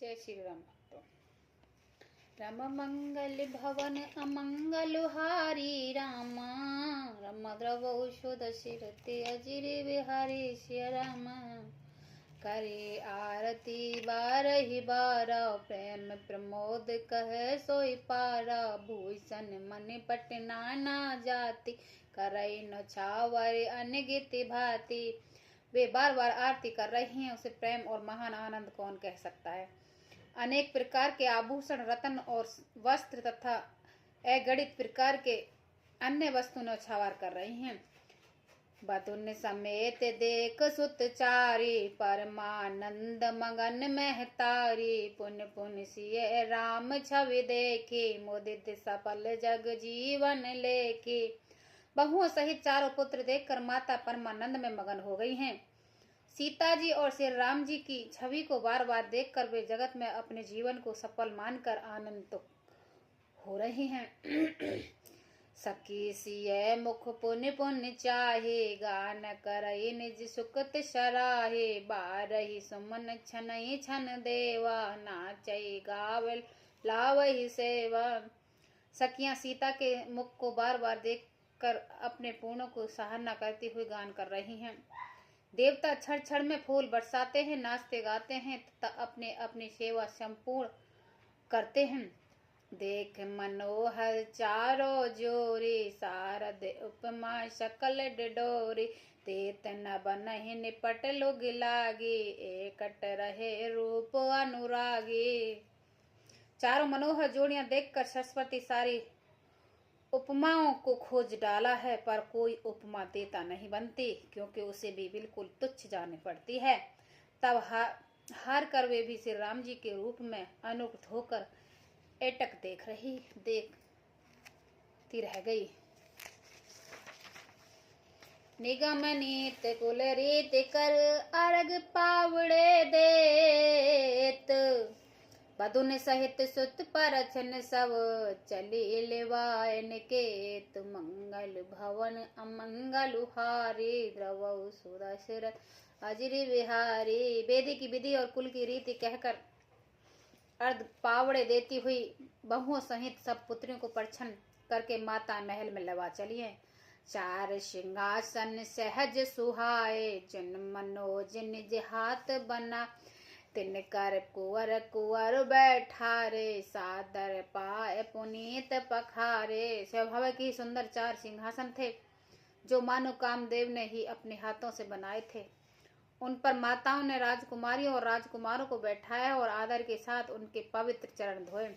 जय श्री राम भक्तों। राम मंगल भवन अमंगल हारी रामा, राम द्रवौषध शिरते अजिर बिहारी श्री राम। करे आरती बारहि बारा, प्रेम प्रमोद कह सोई पारा। भूषण मन पटना ना जाति, करई न छावर अनगित भांति। वे बार बार आरती कर रही हैं, उसे प्रेम और महान आनंद कौन कह सकता है। अनेक प्रकार के आभूषण, रत्न और वस्त्र तथा अगणित प्रकार के अन्य वस्तु न्यौछावर कर रही हैं। बधुन समेत देख सुत चारी, परमानंद मगन महतारी। पुन पुन सिय राम छवि देखी, मुदित सफल जग जीवन लेखी। बहुओं सहित चारों पुत्र देखकर माता परमानंद में मगन हो गई हैं। सीता जी और श्री राम जी की छवि को बार बार देखकर वे जगत में अपने जीवन को सफल मानकर आनंदित हो रही हैं। सखी सिय मुख पुन पुन चाहे, गान करई निज सुकत सराहे। बारहि सुमन छनई छन देवा, नाचई गावल लावहि सेवा। सखियां सीता के मुख को बार बार देखकर अपने पूर्णों को सराहना करती हुई गान कर रही हैं। देवता क्षण क्षण में फूल बरसाते हैं, नाचते गाते हैं तथा अपने अपनी सेवा संपूर्ण करते हैं। देख मनोहर चारों जोरी, शारद उपमा सकल डिडोरी। तेत न बनहि निपट लुग लागी, एकट रहे रूप अनुरागी। चारों मनोहर जोड़ियां देखकर सरस्वती सारी उपमाओं को खोज डाला है, पर कोई उपमा देता नहीं बनती, क्योंकि उसे भी बिल्कुल तुच्छ जाने पड़ती है। तब हार कर वे भी श्री राम जी के रूप में अनुक्त होकर एटक देखती रह गई। निगम नीत कुल रीत कर, अर्घ पावड़े देत। बधुन सहित सुत परछन सब, चली लेवाय निकेत। मंगल भवन अमंगल हारी, द्रवौ सुदशरथ अजिर बिहारी। वेदी की विधि और कुल की रीति कहकर अर्ध पावड़े देती हुई बहुओं सहित सब पुत्रियों को परछन करके माता महल में लवा चली है। चार सिंहासन सहज सुहाए, जिन मनोज निज हाथ बना। तिन कर कुंवर कुंवर बैठारे, सादर पाए पुनीत पखारे। स्वभाव की सुंदर चार सिंहासन थे, जो मानो कामदेव ने ही अपने हाथों से बनाए थे। उन पर माताओं ने राजकुमारियों और राजकुमारों को बैठाया और आदर के साथ उनके पवित्र चरण धोए।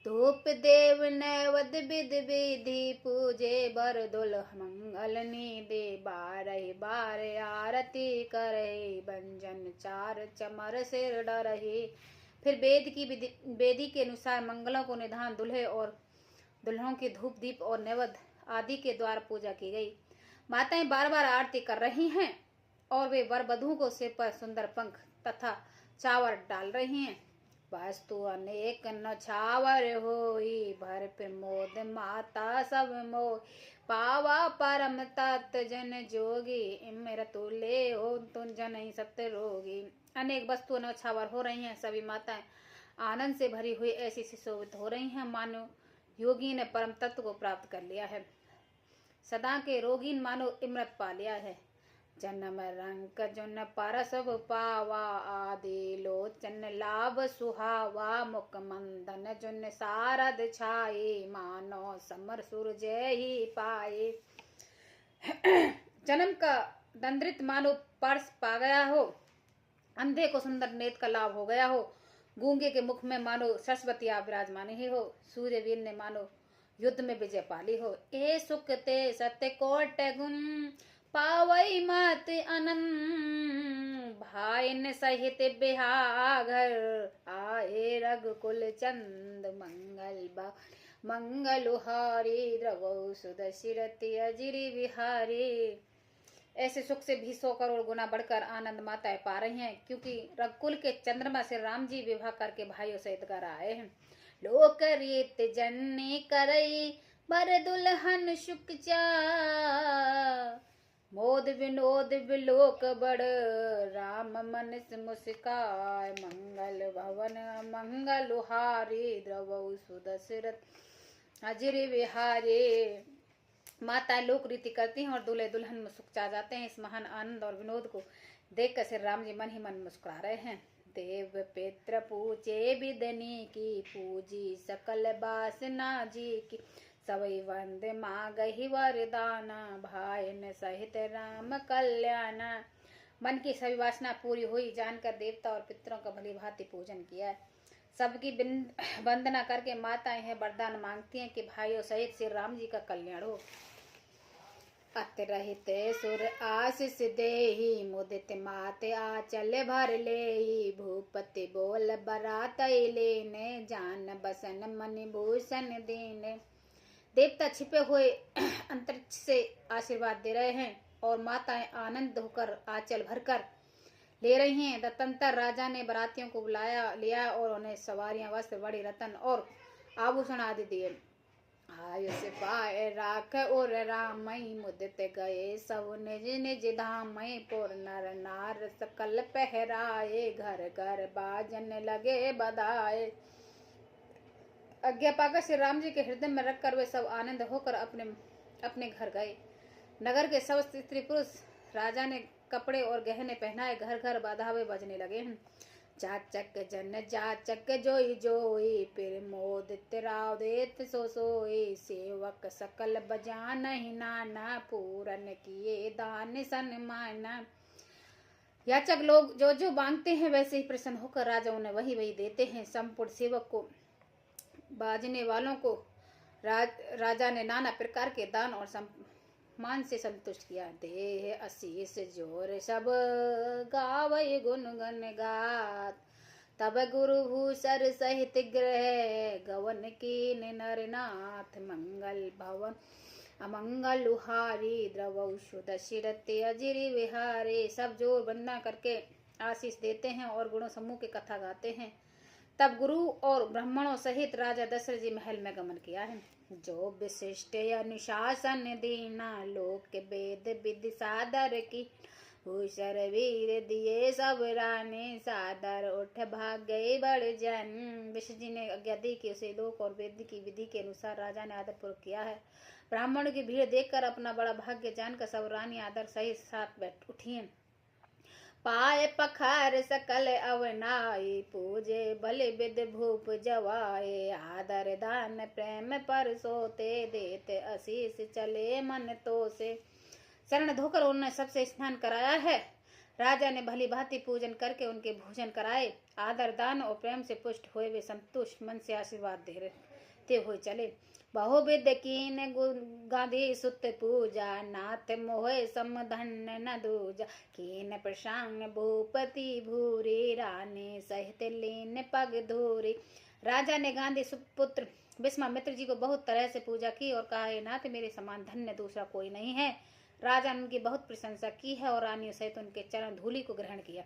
धूप देव नैवद विध विधि, पूजे बर दुल्ह मंगल निधि। बारहि बार आरती करहि, व्यंजन चार चमर सिर डरहि। फिर वेदी के अनुसार मंगलों को निधान दुल्हे और दुल्हों की धूप दीप और नैवेद्य आदि के द्वारा पूजा की गई। माताएं बार बार आरती कर रही हैं और वे वर वधू को सिर पर सुंदर पंख तथा चावर डाल रही हैं। वास्तु अनेक न्यौछावर होई, भर प्रमोद माता सब मोह। पावा परम तत् जन जोगी, इमर तुले हो तुम जनहि सत्य रोगी। अनेक वस्तु न्यौछावर हो रही हैं। सभी माताएं आनंद से भरी हुई ऐसी सुशोभित हो रही हैं, मानो योगी ने परम तत्व को प्राप्त कर लिया है। सदा के रोगीन मानो इमरत पा लिया है। जन्म रंक जुन परसव पावा, आदि लोचन लाभ सुहावा। मुख मंदन जुन सारद छाई, मानो समर सुर जय ही पाए। जन्म का दंद्रित मानो पर्स पा गया हो, अंधे को सुंदर नेत्र का लाभ हो गया हो, गूंगे के मुख में मानो सरस्वती आप विराजमान ही हो, सूर्यवीर ने मानो युद्ध में विजय पाली हो। ए सुख ते सत्य कोट गुण, पावई मत अनंत। भाइन सहित बिहागर, आए रघुकुल चंद। मंगल हारी, द्रवौ सुदशरथ अजिर बिहारी। ऐसे सुख से भी 100 करोड़ गुना बढ़कर आनंद माताएं पा रही हैं, क्योंकि रघुकुल के चंद्रमा से राम जी विवाह करके भाइयों सहित घर आए हैं। लोक रीत जननी करई, बर दुल्हन सुख चा। मोद विनोद विलोक बड़, राम मन मुस्काय, मंगल भवन मंगल हारी, द्रवौ सुदशरथ अजिर विहारे। माता लोक रीति करती हैं और दूल्हे दुल्हन मुस्कुरा जाते हैं। इस महान आनंद और विनोद को देखकर श्री राम जी मन ही मन मुस्कुरा रहे हैं। देव पित्र पूजे विदनी की, पूजी सकल बासना जी की, सवै वंद मांगहि वरदाना, भाइन सहित राम कल्याणा। मन की सभी वासना पूरी हुई जानकर देवता और पितरों का भली भांति पूजन किया। सबकी वंदना करके माताएं हैं वरदान मांगती हैं कि भाइयों सहित श्री राम जी का कल्याण हो। अतरहित सुर आशीष देहि, मुदित मात आचल भर लेहि, भूपति बोल बरात लेने, जान बसन मणि भूषण देने। देवता छिपे हुए अंतरिक्ष से आशीर्वाद दे रहे हैं और माताएं आनंद होकर आंचल भरकर ले रही हैं। दत्तंतर राजा ने बरातियों को लिया और उन्हें सवारियां, वस्त्र, बड़ी रतन और आभूषण आदि दिए। आयुष पाए राख और रामई, मुदित गए सब निज निज धामई, पुर नर नार सकल पहराए, घर घर बाजन लगे बधाए। आज्ञा पाकर श्री राम जी के हृदय में रखकर वे सब आनंद होकर अपने अपने घर गए। नगर के सब स्त्री पुरुष राजा ने कपड़े और गहने पहनाए, घर घर बाधावे बजने लगे हैं। जाचक जन जाचक जोई जोई, फिर मोदित राव देत सो सोई, सेवक सकल बजान ही नाना, पूरन किए दान सन्माना। याचक लोग जो जो मांगते हैं वैसे ही प्रसन्न होकर राजा उन्हें वही वही देते हैं। संपूर्ण सेवक को, बाजने वालों को राजा ने नाना प्रकार के दान और मान से संतुष्ट किया। देह आशीष जोर सब गावै गुण गण गात, तब गुरु भूसर सहित ग्रह, गवन कीन नरनाथ, मंगल भवन अमंगल हारी, द्रवौ सुदशरथ अजिर विहारे। सब जोर वंदना करके आशीष देते हैं और गुणों समूह की कथा गाते हैं। तब गुरु और ब्राह्मणों सहित राजा दशरथ जी महल में गमन किया है। जो विशिष्ट अनुशासन दीना, लोक वेद विधि सादर की, भूषर वीर दिए सब राने, सादर उठ भाग गए बड़ जन। विष्णु जी ने आज्ञा दी कि उसे लोक और वेद की विधि के अनुसार राजा ने आदर पूर्वक किया है। ब्राह्मणों की भीड़ देखकर अपना बड़ा भाग्य जानकर सब रानी आदर सहित साथ बैठ उठी। पाए पखार सकल अवनाई, पूजे बल विद भूप जवाए, आदर दान प्रेम पर सोते, देते आशीष चले मन तो से। शरण धोकर उन्होंने सबसे स्नान कराया है। राजा ने भली भांति पूजन करके उनके भोजन कराए। आदर दान और प्रेम से पुष्ट हुए वे संतुष्ट मन से आशीर्वाद देते हुए चले। बहुविध कीन गांधी सुत पूजा, नाथ मोह समधन न दूजा, कीन प्रशांग भूपति भूरी, रानी सहित लीन पग धूरी। राजा ने गांधी सुपुत्र विश्वामित्र जी को बहुत तरह से पूजा की और कहा, हे नाथ, मेरे समान धन्य दूसरा कोई नहीं है। राजा ने उनकी बहुत प्रशंसा की है और रानियों सहित उनके चरण धूलि को ग्रहण किया।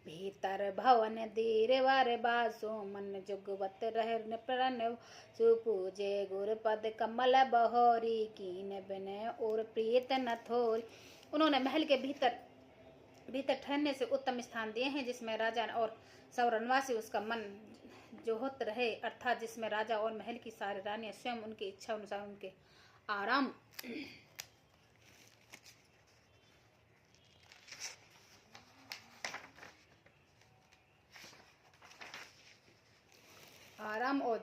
भीतर भवन धीर वर बासो, मन जुगवत रह प्रण सुपूजे, गुर पद कमल बहोरी, कीन बिनय और प्रीत न थोरी। उन्होंने महल के भीतर ठहरने से उत्तम स्थान दिए हैं, जिसमें राजा और सब रनवासी उसका मन जो होत रहे, अर्थात जिसमें राजा और महल की सारी रानियां स्वयं उनकी इच्छा अनुसार उनके आराम और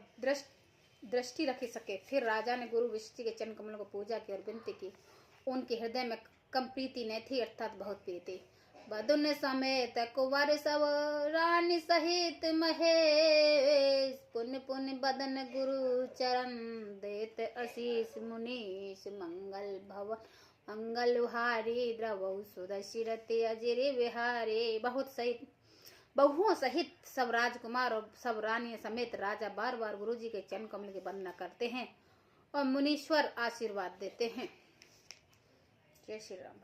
दृष्टि रख सके। फिर राजा ने गुरु विष्णु के चरण कमलों को पूजा की और विनती की। उनके हृदय में कम प्रीति न थी, अर्थात बहुत प्रीति। बदुन समेत कुंवर सब रानी सहित महेश, पुन पुन बदन गुरु चरण, देत आशीष मुनीश, मंगल भवन मंगल हारी, द्रवौ सुदशरथ अजिर विहारे। बहुओं सहित सब राजकुमार और सब रानियों समेत राजा बार बार गुरु जी के चरण कमल की वंदना करते हैं और मुनीश्वर आशीर्वाद देते हैं। जय श्री राम।